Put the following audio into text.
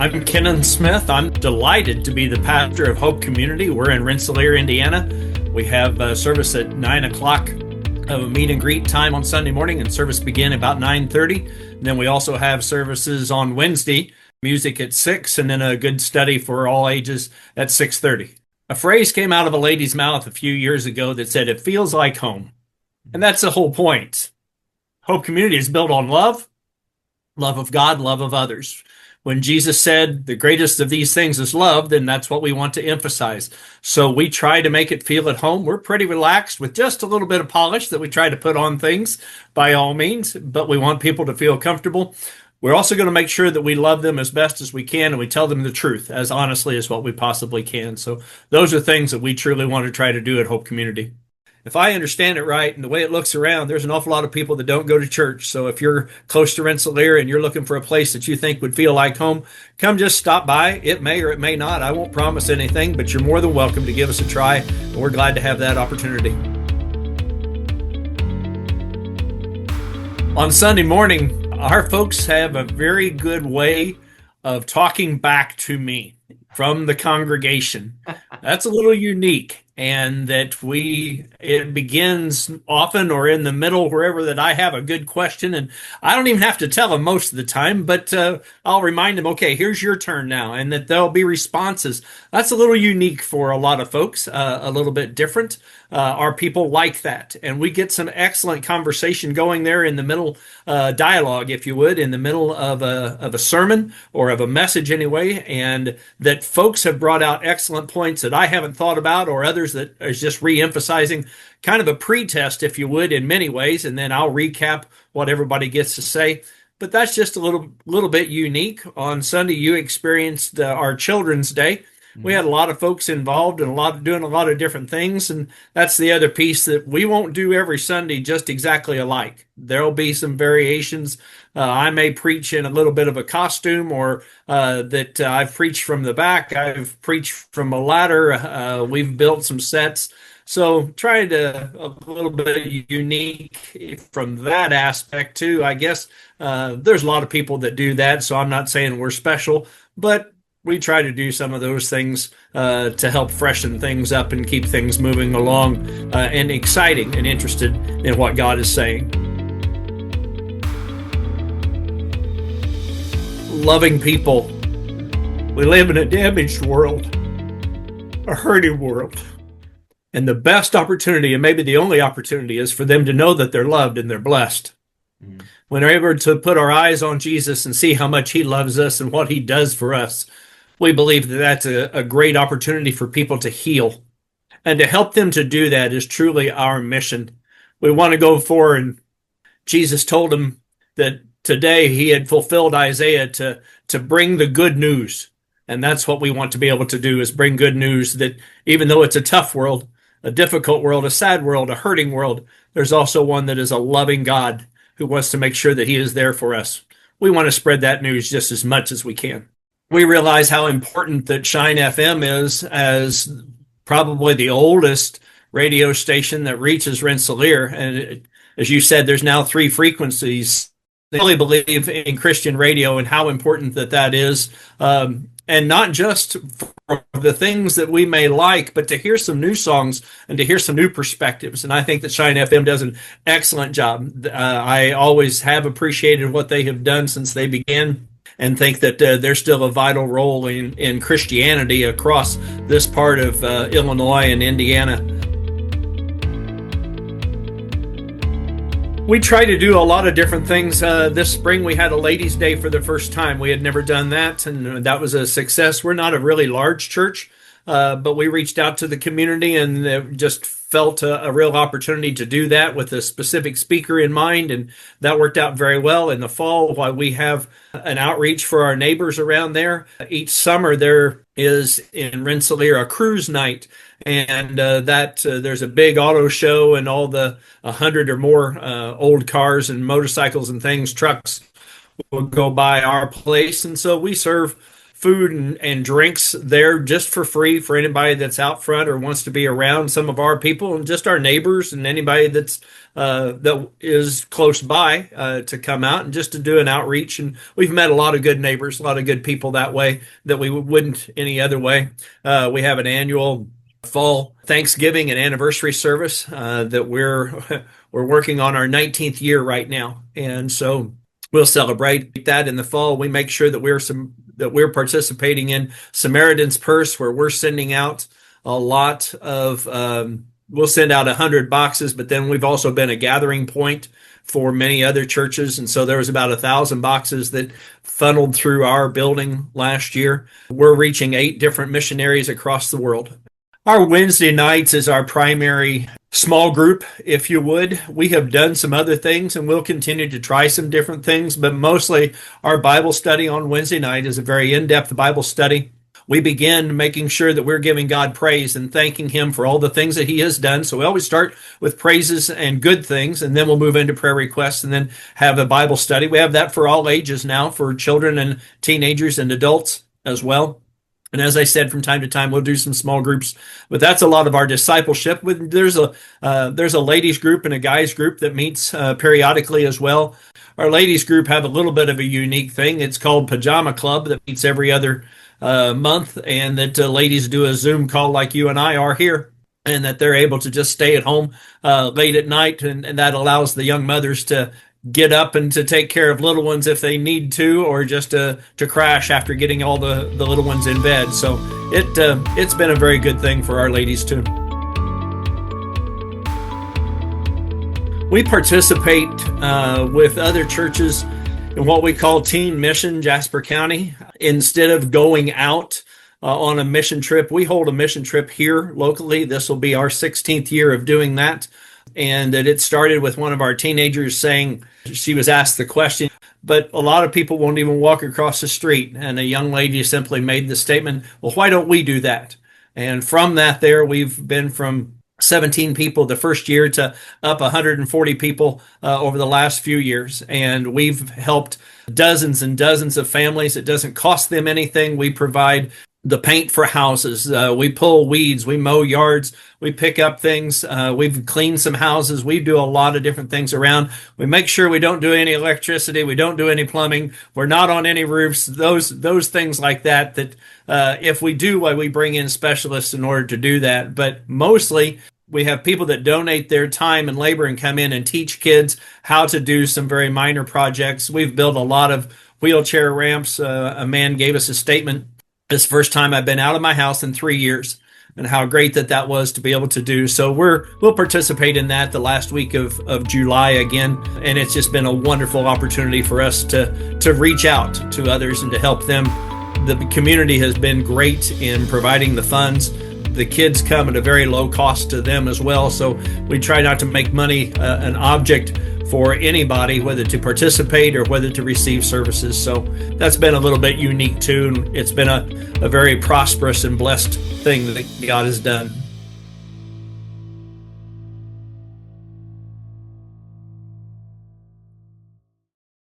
I'm Kenan Smith. I'm delighted to be the pastor of Hope Community. We're in Rensselaer, Indiana. We have a service at 9 o'clock of a meet and greet time on Sunday morning, and service begin about 9:30. And then we also have services on Wednesday, music at 6, and then a good study for all ages at 6:30. A phrase came out of a lady's mouth a few years ago that said, "It feels like home." And that's the whole point. Hope Community is built on love, love of God, love of others. When Jesus said the greatest of these things is love, then that's what we want to emphasize. So we try to make it feel at home. We're pretty relaxed with just a little bit of polish that we try to put on things by all means, but we want people to feel comfortable. We're also going to make sure that we love them as best as we can and we tell them the truth as honestly as what we possibly can. So those are things that we truly want to try to do at Hope Community. If I understand it right, and the way it looks around, there's an awful lot of people that don't go to church. So if you're close to Rensselaer and you're looking for a place that you think would feel like home, come just stop by. It may or it may not. I won't promise anything, but you're more than welcome to give us a try. And we're glad to have that opportunity. On Sunday morning, our folks have a very good way of talking back to me from the congregation. That's a little unique. And that it begins often or in the middle, wherever that I have a good question. And I don't even have to tell them most of the time, but I'll remind them, okay, here's your turn now. And that there'll be responses. That's a little unique for a lot of folks, a little bit different. Our people like that. And we get some excellent conversation going there in the middle, dialogue, if you would, in the middle of a sermon or of a message anyway. And that folks have brought out excellent points that I haven't thought about, or others that is just re-emphasizing kind of a pre-test, if you would, in many ways. And then I'll recap what everybody gets to say. But that's just a little bit unique. On Sunday, you experienced our Children's Day. We had a lot of folks involved and doing a lot of different things. And that's the other piece, that we won't do every Sunday just exactly alike. There'll be some variations. I may preach in a little bit of a costume, or that I've preached from the back. I've preached from a ladder. We've built some sets. So trying to a little bit unique from that aspect too. I guess there's a lot of people that do that. So I'm not saying we're special, but we try to do some of those things to help freshen things up and keep things moving along and exciting and interested in what God is saying. Loving people. We live in a damaged world, a hurting world. And the best opportunity, and maybe the only opportunity, is for them to know that they're loved and they're blessed. When we're able to put our eyes on Jesus and see how much he loves us and what he does for us, we believe that that's a great opportunity for people to heal. And to help them to do that is truly our mission. We want to go forward, and Jesus told them that today he had fulfilled Isaiah to bring the good news. And that's what we want to be able to do, is bring good news, that even though it's a tough world, a difficult world, a sad world, a hurting world, there's also one that is a loving God who wants to make sure that he is there for us. We want to spread that news just as much as we can. We realize how important that Shine FM is, as probably the oldest radio station that reaches Rensselaer. And as you said, there's now 3 frequencies. They really believe in Christian radio and how important that is. And not just for the things that we may like, but to hear some new songs and to hear some new perspectives. And I think that Shine FM does an excellent job. I always have appreciated what they have done since they began, and think that there's still a vital role in Christianity across this part of Illinois and Indiana. We try to do a lot of different things. This spring we had a ladies' day for the first time. We had never done that, and that was a success. We're not a really large church, but we reached out to the community and just felt a real opportunity to do that with a specific speaker in mind, and that worked out very well. In the fall, while we have an outreach for our neighbors around there, each summer there is in Rensselaer a cruise night, and there's a big auto show, and all the 100 or more old cars and motorcycles and things, trucks, will go by our place. And so we serve food and drinks there just for free for anybody that's out front or wants to be around some of our people and just our neighbors and anybody that is close by to come out and just to do an outreach. And we've met a lot of good neighbors, a lot of good people that way that we wouldn't any other way. We have an annual fall Thanksgiving and anniversary service that we're working on our 19th year right now, and so we'll celebrate that in the fall. We make sure that we're participating in Samaritan's Purse, where we're sending out a lot of. We'll send out 100 boxes, but then we've also been a gathering point for many other churches, and so there was about 1,000 boxes that funneled through our building last year. We're reaching 8 different missionaries across the world. Our Wednesday nights is our primary small group, if you would. We have done some other things and we'll continue to try some different things, but mostly our Bible study on Wednesday night is a very in-depth Bible study. We begin making sure that we're giving God praise and thanking Him for all the things that He has done. So we always start with praises and good things, and then we'll move into prayer requests and then have a Bible study. We have that for all ages now, for children and teenagers and adults as well. And as I said, from time to time, we'll do some small groups, but that's a lot of our discipleship. There's a ladies group and a guys group that meets periodically as well. Our ladies group have a little bit of a unique thing. It's called Pajama Club that meets every other month, and that ladies do a Zoom call like you and I are here, and that they're able to just stay at home late at night, and that allows the young mothers to get up and to take care of little ones if they need to, or just to crash after getting all the little ones in bed. So it's been a very good thing for our ladies too. We participate with other churches in what we call Teen Mission Jasper County. Instead of going out on a mission trip, we hold a mission trip here locally. This will be our 16th year of doing that. And that it started with one of our teenagers saying, she was asked the question, but a lot of people won't even walk across the street. And a young lady simply made the statement, well, why don't we do that? And from that we've been from 17 people the first year to up 140 people over the last few years. And we've helped dozens and dozens of families. It doesn't cost them anything. We provide the paint for houses. We pull weeds, we mow yards, we pick up things. We've cleaned some houses. We do a lot of different things around. We make sure we don't do any electricity. We don't do any plumbing. We're not on any roofs. Those things like that, if we do, we bring in specialists in order to do that. But mostly we have people that donate their time and labor and come in and teach kids how to do some very minor projects. We've built a lot of wheelchair ramps. A man gave us a statement. It's the first time I've been out of my house in 3 years, and how great that was to be able to do. So we'll participate in that the last week of July again. And it's just been a wonderful opportunity for us to reach out to others and to help them. The community has been great in providing the funds. The kids come at a very low cost to them as well. So we try not to make money an object for anybody, whether to participate or whether to receive services. So that's been a little bit unique too. And it's been a very prosperous and blessed thing that God has done.